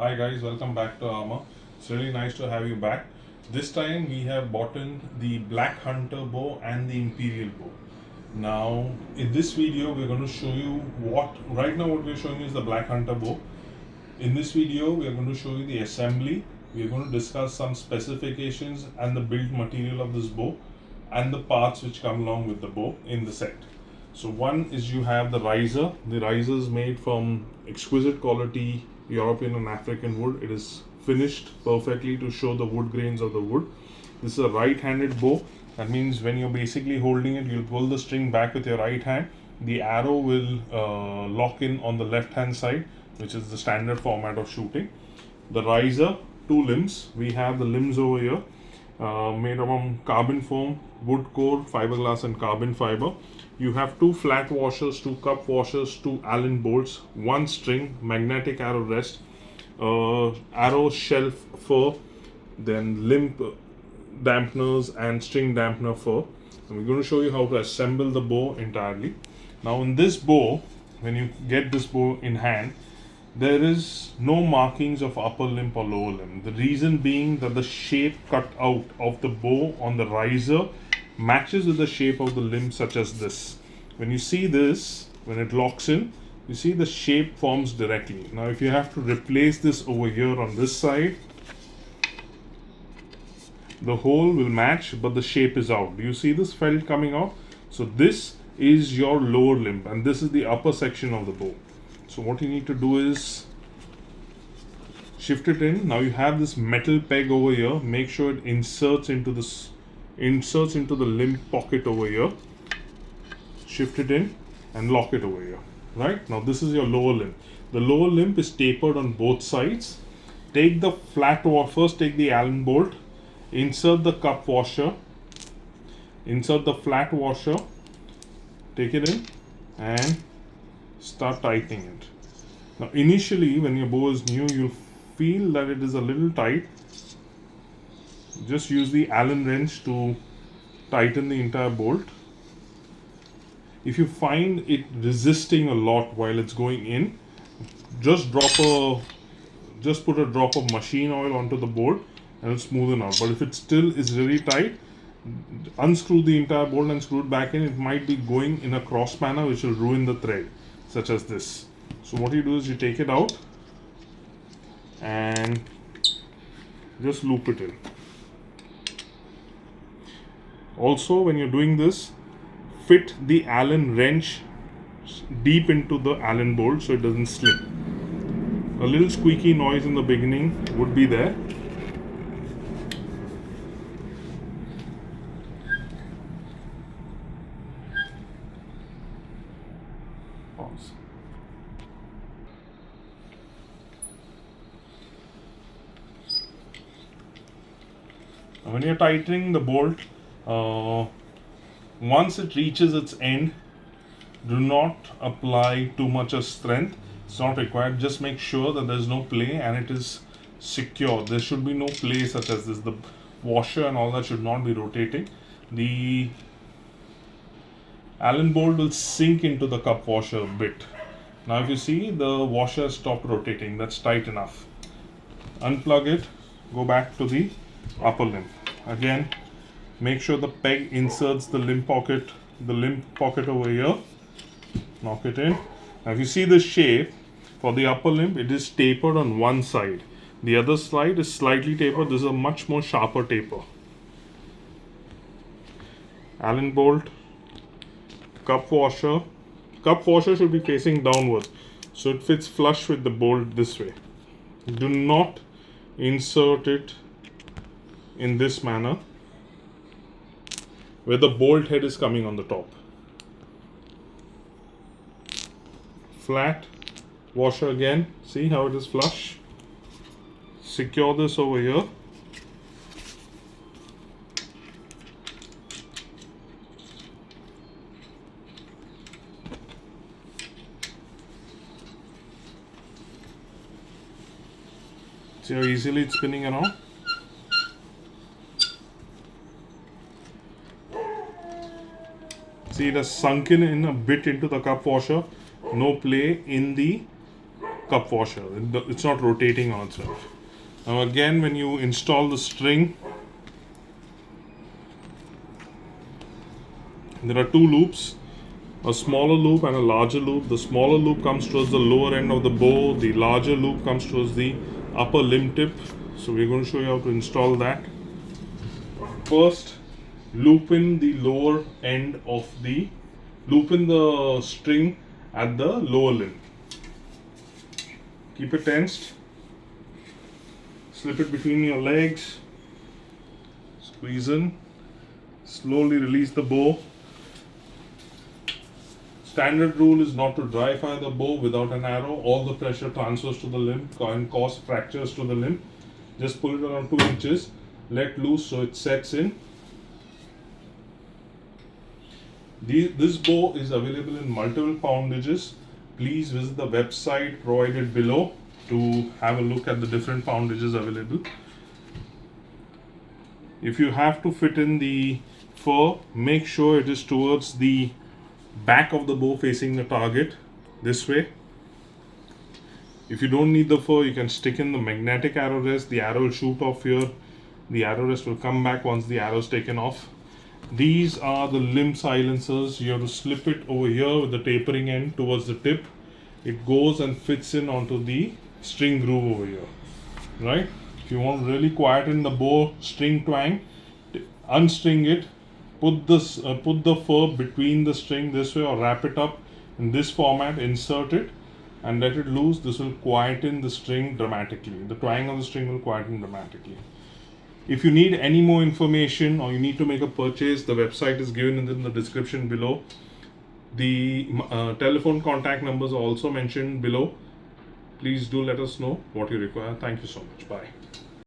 Hi guys, welcome back to Armor. It's really nice to have you back. This time we have bought in the Black Hunter bow and the Imperial bow. Now in this video we're going to show you right now what we're showing you is the Black Hunter bow. In this video we are going to show you the assembly. We are going to discuss some specifications and the build material of this bow and the parts which come along with the bow in the set. So one is you have the riser. The riser is made from exquisite quality European and African wood. It is finished perfectly to show the wood grains of the wood. This is a right-handed bow. That means when you're basically holding it, you'll pull the string back with your right hand. The arrow will lock in on the left-hand side, which is the standard format of shooting. The riser, two limbs. We have the limbs over here made from carbon foam, wood core, fiberglass and carbon fiber. You have two flat washers, two cup washers, two Allen bolts, one string, magnetic arrow rest, arrow shelf fur, then limb dampeners and string dampener fur. And we're going to show you how to assemble the bow entirely. Now in this bow, when you get this bow in hand, there is no markings of upper limb or lower limb. The reason being that the shape cut out of the bow on the riser matches with the shape of the limb, such as this. When you see this, when it locks in, you see the shape forms directly. Now if you have to replace this over here on this side, the hole will match but the shape is out. Do you see this felt coming out? So this is your lower limb and this is the upper section of the bow. So what you need to do is shift it in. Now you have this metal peg over here. Make sure it inserts into the limb pocket over here. Shift it in and lock it over here. Right? Now this is your lower limb. The lower limb is tapered on both sides. Take the flat washer, first take the Allen bolt, insert the cup washer, insert the flat washer, take it in and start tightening it. Now initially when your bow is new, you'll feel that it is a little tight. Just use the Allen wrench to tighten the entire bolt. If you find it resisting a lot while it's going in, just put a drop of machine oil onto the bolt and it'll smoothen out. But if it still is really tight, unscrew the entire bolt and screw it back in. It might be going in a cross manner which will ruin the thread, such as this. So what you do is you take it out and just loop it in. Also, when you're doing this, fit the Allen wrench deep into the Allen bolt so it doesn't slip. A little squeaky noise in the beginning would be there. Pause. When you're tightening the bolt, once it reaches its end, do not apply too much of strength. It's not required. Just make sure that there's no play and it is secure. There should be no play such as this. The washer and all that should not be rotating. The Allen bolt will sink into the cup washer a bit. Now if you see, the washer stopped rotating. That's tight enough. Unplug it. Go back to the upper limb. Again, make sure the peg inserts the limb pocket over here. Knock it in. Now if you see the shape for the upper limb, it is tapered on one side. The other side is slightly tapered. This is a much more sharper taper. Allen bolt, cup washer. Cup washer should be facing downwards, so it fits flush with the bolt this way. Do not insert it in this manner where the bolt head is coming on the top. Flat washer again. See how it is flush. Secure this over here. See how easily it's spinning around. See, it has sunken in a bit into the cup washer. No play in the cup washer. It's not rotating on itself. Now again, when you install the string, there are two loops, a smaller loop and a larger loop. The smaller loop comes towards the lower end of the bow, the larger loop comes towards the upper limb tip. So we're going to show you how to install that. First, loop in the lower end of the string at the lower limb. Keep it tensed, slip it between your legs, squeeze in, slowly release the bow. Standard rule is not to dry fire the bow without an arrow. All the pressure transfers to the limb and cause fractures to the limb. Just pull it around 2 inches, let loose so it sets in. This bow is available in multiple poundages. Please visit the website provided below to have a look at the different poundages available. If you have to fit in the fur, make sure it is towards the back of the bow facing the target, this way. If you don't need the fur, you can stick in the magnetic arrow rest. The arrow will shoot off here. The arrow rest will come back once the arrow is taken off. These are the limb silencers. You have to slip it over here with the tapering end towards the tip. It goes and fits in onto the string groove over here, right? If you want to really quieten the bow string twang, unstring it, put the fur between the string this way, or wrap it up in this format, insert it and let it loose. This will quieten the string dramatically. The twang of the string will quieten dramatically. If you need any more information or you need to make a purchase, the website is given in the description below. The telephone contact numbers are also mentioned below. Please do let us know what you require. Thank you so much. Bye.